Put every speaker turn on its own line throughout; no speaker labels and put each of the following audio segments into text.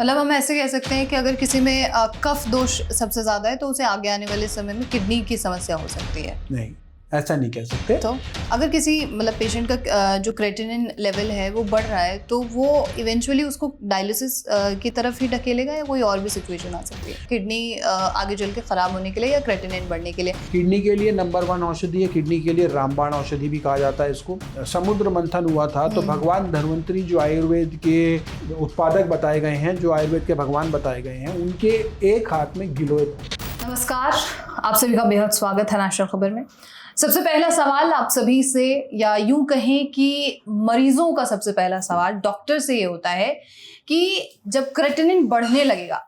मतलब हम ऐसे कह सकते हैं कि अगर किसी में कफ दोष सबसे ज्यादा है तो उसे आगे आने वाले समय में किडनी की समस्या हो सकती है।
नहीं, ऐसा नहीं कह सकते।
तो अगर किसी मतलब पेशेंट का जो क्रेटिनिन लेवल है वो बढ़ रहा है तो वो इवेंचुअली उसको डायलिसिस की तरफ ही ढकेलेगा या कोई और भी सिचुएशन आ सकती है किडनी आगे चल के खराब होने के लिए या क्रेटिनिन बढ़ने के लिए?
किडनी के लिए नंबर 1 औषधि है, किडनी के लिए रामबाण औषधि भी कहा जाता है इसको। समुद्र मंथन हुआ था तो भगवान धन्वंतरी जो आयुर्वेद के उत्पादक बताए गए हैं, जो आयुर्वेद के भगवान बताए गए हैं, उनके एक हाथ में गिलोय।
नमस्कार, आप सभी का बेहद स्वागत है नेशनल खबर में। सबसे पहला सवाल आप सभी से, या यूं कहें कि मरीजों का सबसे पहला सवाल डॉक्टर से ये होता है कि जब क्रेटिनिन बढ़ने लगेगा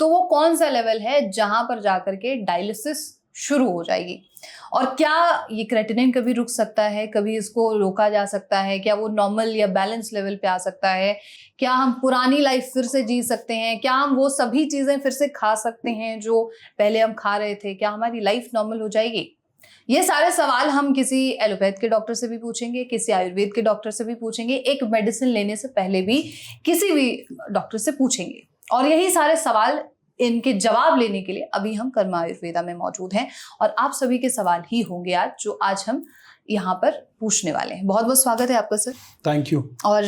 तो वो कौन सा लेवल है जहां पर जाकर के डायलिसिस शुरू हो जाएगी, और क्या ये क्रेटिनिन कभी रुक सकता है, कभी इसको रोका जा सकता है, क्या वो नॉर्मल या बैलेंस लेवल पे आ सकता है, क्या हम पुरानी लाइफ फिर से जी सकते हैं, क्या हम वो सभी चीजें फिर से खा सकते हैं जो पहले हम खा रहे थे, क्या हमारी लाइफ नॉर्मल हो जाएगी? ये सारे सवाल हम किसी एलोपैथ के डॉक्टर से भी पूछेंगे, किसी आयुर्वेद के डॉक्टर से भी पूछेंगे, एक मेडिसिन लेने से पहले भी किसी भी डॉक्टर से पूछेंगे। और यही सारे सवाल, इनके जवाब लेने के लिए अभी हम कर्मा आयुर्वेदा में मौजूद हैं और आप सभी के सवाल ही होंगे आज जो आज हम यहाँ पर पूछने वाले हैं। बहुत बहुत स्वागत है आपका सर।
Thank you.
और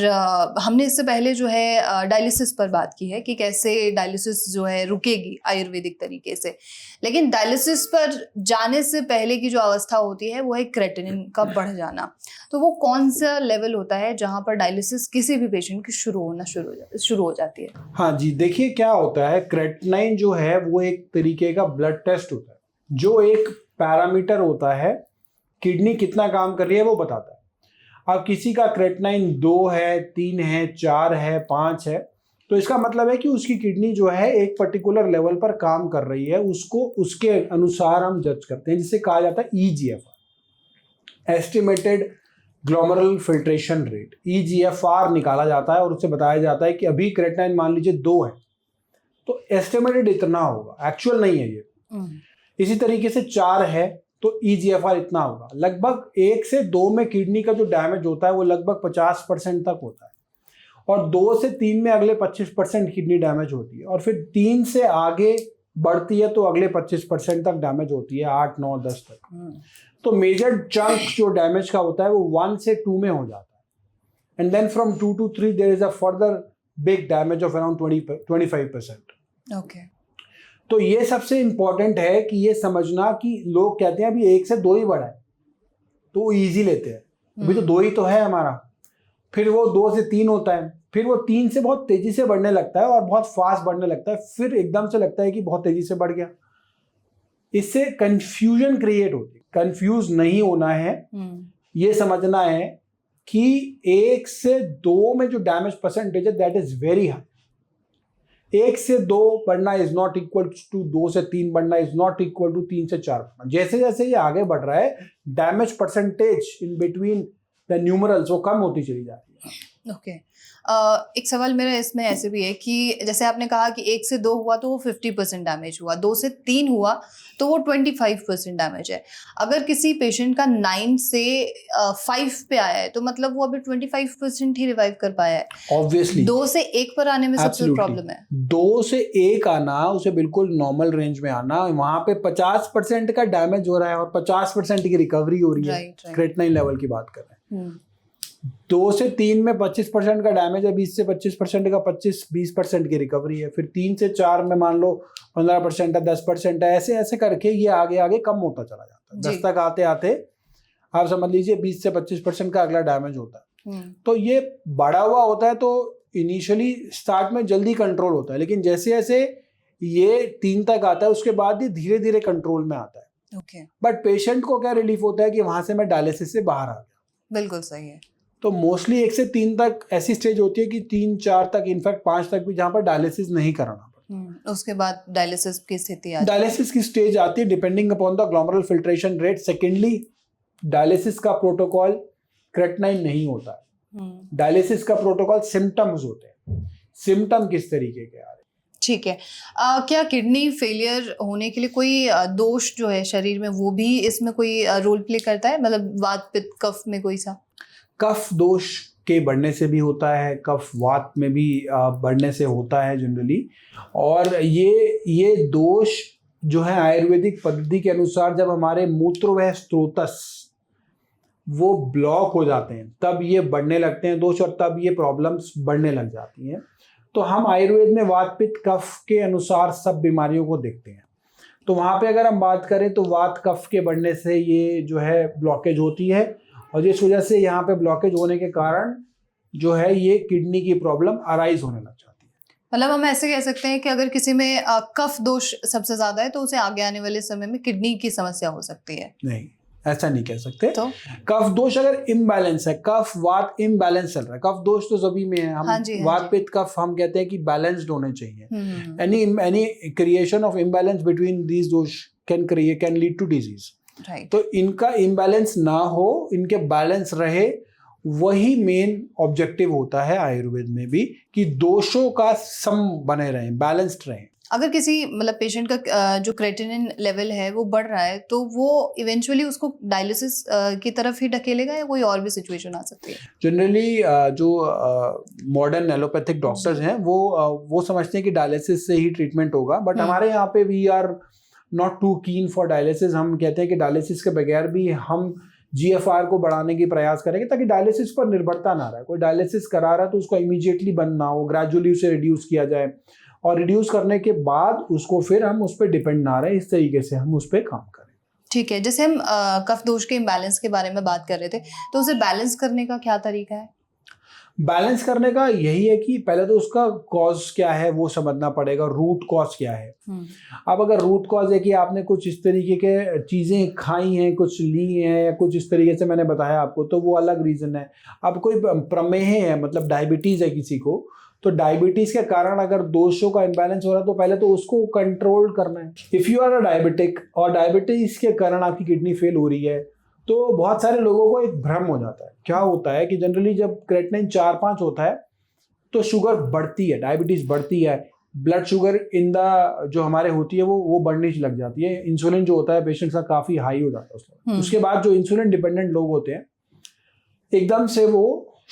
हमने इससे पहले जो है डायलिसिस पर बात की है कि कैसे डायलिसिस जो है रुकेगी आयुर्वेदिक तरीके से, लेकिन डायलिसिस पर जाने से पहले की जो अवस्था होती है वो है क्रेटिनिन का बढ़ जाना। तो वो कौन सा लेवल होता है जहाँ पर डायलिसिस किसी भी पेशेंट की शुरू हो जाती है?
हाँ जी, देखिए क्या होता है, क्रेटिनिन जो है वो एक तरीके का ब्लड टेस्ट होता है, जो एक पैरामीटर होता है, किडनी कितना काम कर रही है वो बताता है। अब किसी का क्रेटिनिन 2 है, 3 है, 4 है, 5 है, तो इसका मतलब है कि उसकी किडनी जो है एक पर्टिकुलर लेवल पर काम कर रही है, उसको उसके अनुसार हम जज करते हैं, जिसे कहा जाता है EGFR, estimated glomerular filtration rate. EGFR निकाला जाता है और उससे बताया जाता है कि अभी क्रेटिनिन मान लीजिए 2 है तो एस्टिमेटेड इतना होगा, एक्चुअल नहीं है ये। इसी तरीके से 4 है तो EGFR इतना होगा। लगभग 1 से 2 में किडनी का जो डैमेज होता है वो लगभग 50% तक होता है, और 2 से 3 में अगले 25% किडनी डैमेज होती है, और फिर 3 से आगे बढ़ती है तो अगले 25% तक डैमेज होती है, 8, 9, 10 तक। तो मेजर चंक जो डैमेज का होता है वो 1 से 2 में हो जाता है, and then from 2 to 3 there is a further big damage of around 25%।
Okay.
तो ये सबसे इंपॉर्टेंट है कि ये समझना कि लोग कहते हैं अभी 1 से 2 ही बढ़ा है तो वो ईजी लेते हैं, अभी तो 2 ही तो है हमारा, फिर वो 2 से 3 होता है, फिर वो 3 से बहुत तेजी से बढ़ने लगता है और बहुत फास्ट बढ़ने लगता है, फिर एकदम से लगता है कि बहुत तेजी से बढ़ गया। इससे कंफ्यूजन क्रिएट होती है। कंफ्यूज नहीं होना है, ये समझना है कि 1 से 2 में जो डैमेज परसेंटेज है दैट इज वेरी हाई। 1 से 2 बढ़ना इज नॉट इक्वल टू 2 से 3 बढ़ना, इज नॉट इक्वल टू 3 से 4 बढ़ना। जैसे जैसे ये आगे बढ़ रहा है damage percentage in between the numerals वो कम होती चली जा रही है।
ओके। एक सवाल मेरा इसमें ऐसे भी है कि जैसे आपने कहा कि 1 से 2 हुआ तो वो 50% डैमेज हुआ, 2 से 3 हुआ तो वो 25% डैमेज है। अगर किसी पेशेंट का 9 से 5 पे आया है तो मतलब वो अभी 25% ही रिवाइव कर पाया है।
ऑब्वियसली
2 से 1 पर आने में सबसे प्रॉब्लम है।
2 से 1 आना, उसे बिल्कुल नॉर्मल रेंज में आना, वहां पे 50% का डैमेज हो रहा है और 50% की रिकवरी हो रही है। क्रेटिनिन लेवल की बात कर रहे हैं। 2 से 3 में 25% का डैमेज है, 20 से 25% का 25-20% की रिकवरी है, फिर 3 से 4 में मान लो 15% है, 10% है, ऐसे ऐसे करके ये आगे आगे कम होता चला जाता है। 10 तक आते आते आप समझ लीजिए 20 से 25% का अगला डैमेज होता है। तो ये बढ़ा हुआ होता है तो इनिशियली स्टार्ट में जल्दी कंट्रोल होता है, लेकिन जैसे जैसे ये 3 तक आता है उसके बाद ही धीरे धीरे कंट्रोल में आता है। बट पेशेंट को क्या रिलीफ होता है कि वहां से मैं डायलिसिस से बाहर आ गया।
बिल्कुल सही है।
तो मोस्टली 1 से 3 तक ऐसी स्टेज होती है कि 3, 4 तक, इनफैक्ट 5 तक भी, जहां पर डायलिसिस नहीं कराना पड़ता।
उसके बाद डायलिसिस की स्थिति
डायलिसिस की स्टेज आती है depending upon the glomerular filtration rate. Secondly, dialysis का प्रोटोकॉल क्रेटिनिन नहीं होता है। डायलिसिस का प्रोटोकॉल सिम्टम्स होते हैं। सिम्टम किस तरीके के आ रहे हैं?
ठीक है। क्या किडनी फेलियर होने के लिए कोई दोष जो है शरीर में वो भी इसमें कोई रोल प्ले करता है? मतलब वात पित्त कफ में कोई सा?
कफ दोष के बढ़ने से भी होता है, कफ वात में भी बढ़ने से होता है जनरली। और ये दोष जो है आयुर्वेदिक पद्धति के अनुसार जब हमारे मूत्रवह स्त्रोतस वो ब्लॉक हो जाते हैं तब ये बढ़ने लगते हैं दोष, और तब ये प्रॉब्लम्स बढ़ने लग जाती हैं। तो हम आयुर्वेद में वात पित्त कफ के अनुसार सब बीमारियों को देखते हैं। तो वहाँ पे अगर हम बात करें तो वात कफ के बढ़ने से ये जो है ब्लॉकेज होती है, और इस वजह से यहाँ पे ब्लॉकेज होने के कारण जो है ये किडनी की प्रॉब्लम अराइज होने लग जाती है।
मतलब हम ऐसे कह सकते हैं कि अगर किसी में कफ दोष सबसे ज्यादा है तो उसे आगे आने वाले समय में किडनी की समस्या हो सकती है।
नहीं, ऐसा नहीं कह सकते।
तो
कफ दोष अगर इम्बैलेंस है, कफ वात इम्बैलेंस चल रहा है, कफ दोष तो सभी में है। हम
हाँ जी, हाँ
वात
जी।
पित्त कफ हम कहते हैं कि बैलेंस्ड होने चाहिए।
Hmm,
any creation of imbalance between these dosha can lead to disease.
Right.
तो इनका इम्बैलेंस ना हो, इनके बैलेंस रहे, वही मेन ऑब्जेक्टिव होता है आयुर्वेद में भी, कि दोषों का सम बने रहें, बैलेंस्ड रहें।
अगर किसी मतलब पेशेंट का जो क्रेटिनिन लेवल है वो बढ़ रहा है तो वो इवेंचुअली उसको डायलिसिस की तरफ ही ढकेलेगा या कोई और भी सिचुएशन आ सकती है?
जनरली जो मॉडर्न एलोपैथिक डॉक्टर्स हैं वो समझते हैं कि डायलिसिस से ही ट्रीटमेंट होगा, बट हमारे यहाँ पे वी आर नॉट टू कीन फॉर डायलिसिस। हम कहते हैं कि डायलिसिस के बगैर भी हम GFR को बढ़ाने की प्रयास करेंगे ताकि डायलिसिस पर निर्भरता ना रहे। कोई डायलिसिस करा रहा है तो उसको इमीडिएटली बंद ना हो, ग्रेजुअली उसे रिड्यूस किया जाए, और रिड्यूस करने के बाद उसको फिर हम उस पर डिपेंड ना रहे, इस तरीके से हम उस पर काम करें।
ठीक है, जैसे हम कफ दोष के इम्बैलेंस के बारे में बात कर रहे थे, तो उसे बैलेंस करने का क्या तरीका है?
बैलेंस करने का यही है कि पहले तो उसका कॉज क्या है वो समझना पड़ेगा, रूट कॉज क्या है। अब अगर रूट कॉज है कि आपने कुछ इस तरीके के चीज़ें खाई हैं, कुछ ली हैं, या कुछ इस तरीके से मैंने बताया आपको, तो वो अलग रीज़न है। अब कोई प्रमेह है, मतलब डायबिटीज़ है किसी को, तो डायबिटीज़ के कारण अगर दोषों का इम्बैलेंस हो रहा है तो पहले तो उसको कंट्रोल करना है। If you are a diabetic और डायबिटीज़ के कारण आपकी किडनी फेल हो रही है तो बहुत सारे लोगों को एक भ्रम हो जाता है। क्या होता है कि जनरली जब क्रेटिनिन 4-5 होता है तो शुगर बढ़ती है, डायबिटीज़ बढ़ती है, ब्लड शुगर इन द जो हमारे होती है वो बढ़ने लग जाती है। इंसुलिन जो होता है पेशेंट का काफ़ी हाई हो जाता है उसके बाद जो इंसुलिन डिपेंडेंट लोग होते हैं एकदम से वो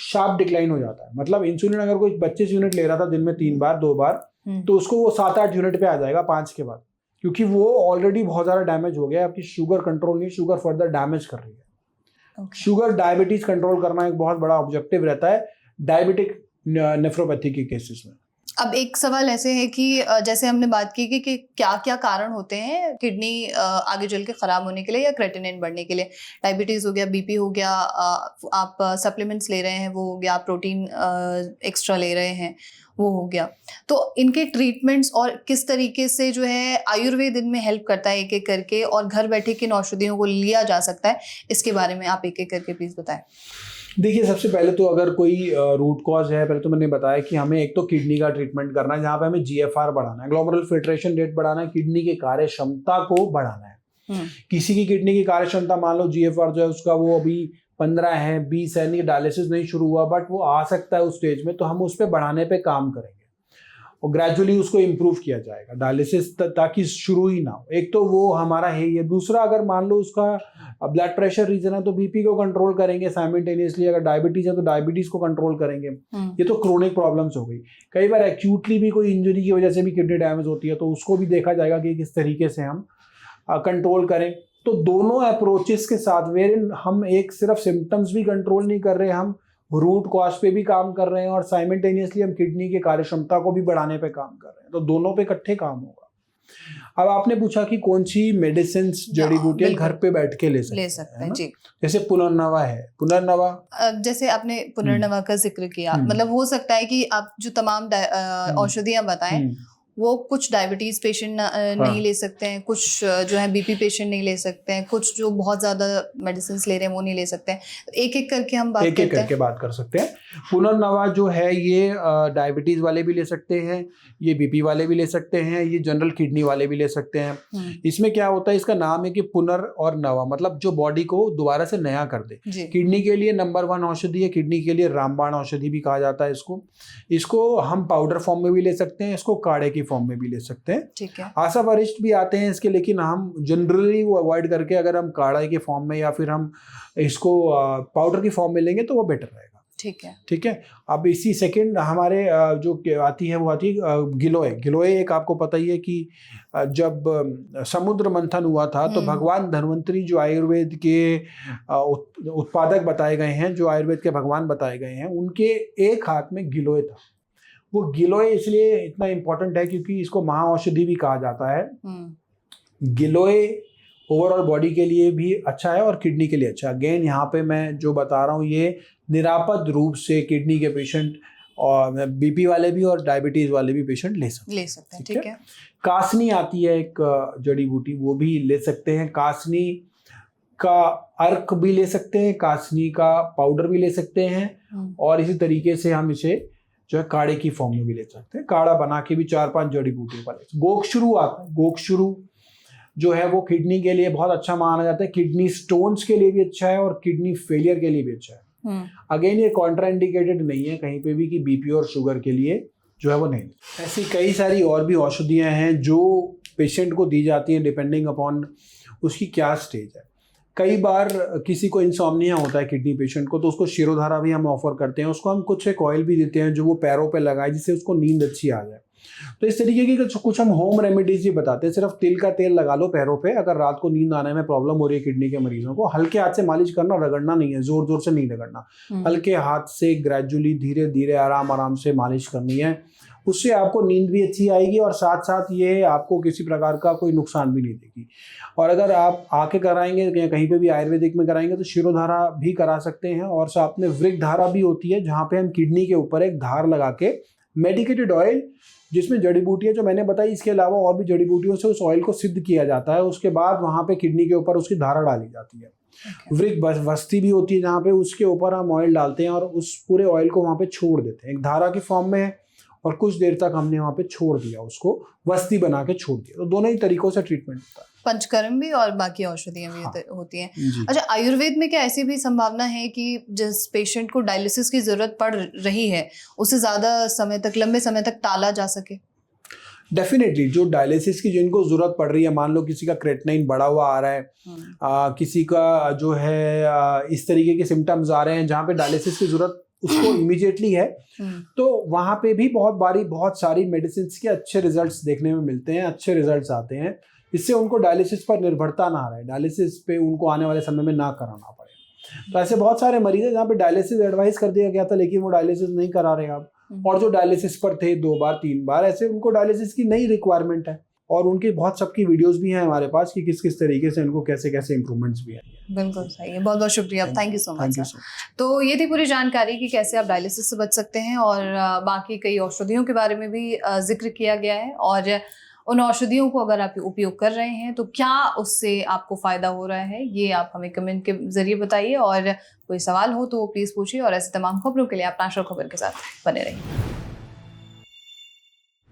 शार्प डिक्लाइन हो जाता है। मतलब इंसुलिन अगर कोई 25 यूनिट ले रहा था दिन में 3 बार 2 बार, तो उसको वो 7-8 यूनिट पे आ जाएगा 5 के बाद, क्योंकि वो ऑलरेडी बहुत ज़्यादा डैमेज हो गया। आपकी शुगर कंट्रोल नहीं, शुगर फर्दर डैमेज कर रही है। शुगर डायबिटीज कंट्रोल करना एक बहुत बड़ा ऑब्जेक्टिव रहता है डायबिटिक नेफ्रोपैथी के केसेस में।
अब एक सवाल ऐसे है कि जैसे हमने बात की कि क्या क्या कारण होते हैं किडनी आगे चल के खराब होने के लिए या क्रेटिनिन बढ़ने के लिए। डायबिटीज हो गया, बीपी हो गया, आप सप्लीमेंट्स ले रहे हैं वो हो गया, प्रोटीन एक्स्ट्रा ले रहे हैं वो हो गया। तो इनके ट्रीटमेंट्स और किस तरीके से जो है आयुर्वेद इनमें हेल्प करता है एक एक करके, और घर बैठे किन औषधियों को लिया जा सकता है, इसके बारे में आप एक एक करके प्लीज बताएं।
देखिए, सबसे पहले तो अगर कोई रूट कॉज है, पहले तो मैंने बताया कि हमें एक तो किडनी का ट्रीटमेंट करना है, जहाँ पे हमें GFR बढ़ाना है, ग्लोमेरुलर फिल्ट्रेशन रेट बढ़ाना है, किडनी की कार्य क्षमता को बढ़ाना है। किसी की किडनी की कार्य क्षमता मान लो GFR जो है उसका वो अभी 15 है, 20 है, नहीं डायलिसिस नहीं शुरू हुआ, बट वो आ सकता है उस स्टेज में, तो हम उस पर बढ़ाने पे काम करेंगे और ग्रेजुअली उसको इम्प्रूव किया जाएगा डायलिसिस ताकि शुरू ही ना हो। एक तो वो हमारा है ये। दूसरा, अगर मान लो उसका ब्लड प्रेशर रीजन है तो BP को कंट्रोल करेंगे साइमल्टेनियसली। अगर डायबिटीज है तो डायबिटीज को कंट्रोल करेंगे। ये तो क्रोनिक प्रॉब्लम्स हो गई। कई बार एक्यूटली भी कोई इंजरी की वजह से भी किडनी डैमेज होती है, तो उसको भी देखा जाएगा कि किस तरीके से हम कंट्रोल करें। तो दोनों अप्रोचेस के साथ वेर हम एक सिर्फ सिम्टम्स भी कंट्रोल नहीं कर रहे, हम रूट कॉज पे भी काम कर रहे हैं और साइमल्टेनियसली हम किडनी की कार्य क्षमता को भी बढ़ाने पे काम कर रहे हैं, तो दोनों पे इकट्ठे काम होगा। अब आपने पूछा कि कौन सी मेडिसिन जड़ी बूटियां घर पे बैठ के ले सकते हैं जी। जैसे पुनर्नवा है, पुनर्नवा
जैसे आपने पुनर्नवा का जिक्र किया, मतलब हो सकता है कि आप जो तमाम औषधियां बताएं वो कुछ डायबिटीज पेशेंट नहीं ले सकते हैं, कुछ जो है BP पेशेंट नहीं ले सकते हैं, कुछ जो बहुत ज्यादा मेडिसिन ले रहे हैं वो नहीं ले सकते हैं। एक एक करके हम बात
कर सकते हैं। पुनर्नवा जो है ये डायबिटीज वाले भी ले सकते हैं, ये BP वाले भी ले सकते हैं, ये जनरल किडनी वाले भी ले सकते हैं। इसमें क्या होता है, इसका नाम है कि पुनर और नवा, मतलब जो बॉडी को दोबारा से नया कर दे। किडनी के लिए नंबर 1 औषधि है, किडनी के लिए रामबाण औषधि भी कहा जाता है इसको हम पाउडर फॉर्म में भी ले सकते हैं, इसको काढ़े की फॉर्म में भी ले सकते हैं।
ठीक है।
आशा वरिष्ठ भी आते हैं इसके, लेकिन हम जनरली वो अवॉइड करके अगर हम काढ़ा के फॉर्म में या फिर हम इसको पाउडर की फॉर्म में लेंगे तो वो बेटर रहेगा।
ठीक है।
ठीक है। अब इसी सेकंड हमारे जो आती है वो आती है गिलोय। गिलोय एक आपको पता ही है कि जब समुद्र मंथन हुआ था तो भगवान धन्वंतरी जो आयुर्वेद के उत्पादक बताए गए हैं, जो आयुर्वेद के भगवान बताए गए हैं, उनके एक हाथ में गिलोय था। वो गिलोय इसलिए इतना इम्पोर्टेंट है क्योंकि इसको महाऔषधि भी कहा जाता है। गिलोय ओवरऑल बॉडी के लिए भी अच्छा है और किडनी के लिए अच्छा है। अगेन यहाँ पे मैं जो बता रहा हूँ ये निरापद रूप से किडनी के पेशेंट और बीपी वाले भी और डायबिटीज वाले भी पेशेंट ले सकते हैं।
ठीक है।
कासनी आती है एक जड़ी बूटी, वो भी ले सकते हैं। कासनी का अर्क भी ले सकते हैं, कासनी का पाउडर भी ले सकते हैं, और इसी तरीके से हम इसे जो है काढ़े की फॉर्म में भी ले सकते हैं। काढ़ा बना के भी 4-5 जड़ी बूटियों का ले। गोक्षुरु आता है। गोक्षुरु जो है वो किडनी के लिए बहुत अच्छा माना जाता है, किडनी स्टोन्स के लिए भी अच्छा है और किडनी फेलियर के लिए भी अच्छा है। अगेन ये कॉन्ट्राइंडिकेटेड नहीं है कहीं पे भी कि बीपी और शुगर के लिए जो है वो नहीं। ऐसी कई सारी और भी औषधियाँ हैं जो पेशेंट को दी जाती हैं डिपेंडिंग अपॉन उसकी क्या स्टेज है। कई बार किसी को इंसोम्निया होता है किडनी पेशेंट को, तो उसको शिरोधारा भी हम ऑफर करते हैं। उसको हम कुछ एक ऑयल भी देते हैं जो वो पैरों पे लगाए जिससे उसको नींद अच्छी आ जाए। तो इस तरीके की कुछ हम होम रेमेडीज ही बताते हैं। सिर्फ तिल का तेल लगा लो पैरों पे, अगर रात को नींद आने में प्रॉब्लम हो रही है किडनी के मरीजों को, हल्के हाथ से मालिश करना, रगड़ना नहीं है, जोर जोर से नहीं रगड़ना, हल्के हाथ से ग्रेजुअली धीरे धीरे आराम आराम से मालिश करनी है। उससे आपको नींद भी अच्छी आएगी और साथ साथ ये आपको किसी प्रकार का कोई नुकसान भी नहीं देगी। और अगर आप आके कराएंगे या कहीं पे भी आयुर्वेदिक में कराएंगे तो शिरोधारा भी करा सकते हैं, और साथ में वृक्क धारा भी होती है जहाँ पे हम किडनी के ऊपर एक धार लगा के मेडिकेटेड ऑयल जिसमें जड़ी बूटियाँ जो मैंने बताई, इसके अलावा और भी जड़ी बूटियों से उस ऑयल को सिद्ध किया जाता है। उसके बाद वहाँ पे किडनी के ऊपर उसकी धारा डाली जाती है। वृक्क वस्ती भी होती है जहाँ पे उसके ऊपर हम ऑयल डालते हैं और उस पूरे ऑयल को वहाँ पे छोड़ देते हैं। एक धारा की फॉर्म में है और कुछ देर तक हमने वहाँ पे छोड़ दिया, उसको वस्ती बना के छोड़ दिया। तो दोनों ही तरीकों से ट्रीटमेंट होता है।
पंचकर्म भी और बाकी औषधियाँ भी होती हैं। अच्छा, आयुर्वेद में क्या ऐसी भी संभावना है कि जिस पेशेंट को डायलिसिस की जरूरत पड़ रही है उसे ज्यादा समय तक, लंबे समय तक टाला जा सके?
डेफिनेटली जो डायलिसिस की जिनको जरूरत पड़ रही है, मान लो किसी का क्रेटनाइन बढ़ा हुआ आ रहा है, किसी का जो है इस तरीके के सिम्टम्स आ रहे हैं जहाँ पे डायलिसिस की जरूरत उसको इमीडिएटली है, तो वहाँ पे भी बहुत सारी मेडिसिन के अच्छे रिजल्ट्स देखने में मिलते हैं, अच्छे रिजल्ट्स आते हैं। इससे उनको डायलिसिस पर निर्भरता ना रहे, डायलिसिस पे उनको आने वाले समय में ना कराना पड़े। तो ऐसे बहुत सारे मरीज हैं जहाँ पे डायलिसिस एडवाइस कर दिया गया था लेकिन वो डायलिसिस नहीं करा रहे अब, और जो डायलिसिस पर थे 2 बार 3 बार, ऐसे उनको डायलिसिस की नई रिक्वायरमेंट है। और उनकी बहुत सबकी वीडियोस भी हैं हमारे पास कि किस किस तरीके से उनको कैसे कैसे इंप्रूवमेंट्स भी हैं। बिल्कुल
सही है, बहुत बहुत शुक्रिया, थैंक यू सो मच। तो ये थी पूरी जानकारी कि कैसे आप डायलिसिस से बच सकते हैं, और बाकी कई औषधियों के बारे में भी जिक्र किया गया है, और उन औषधियों को अगर आप उपयोग कर रहे हैं तो क्या उससे आपको फ़ायदा हो रहा है, ये आप हमें कमेंट के जरिए बताइए। और कोई सवाल हो तो प्लीज़ पूछिए, और ऐसे तमाम खबरों के लिए आप नेशनल खबर के साथ बने रहिए।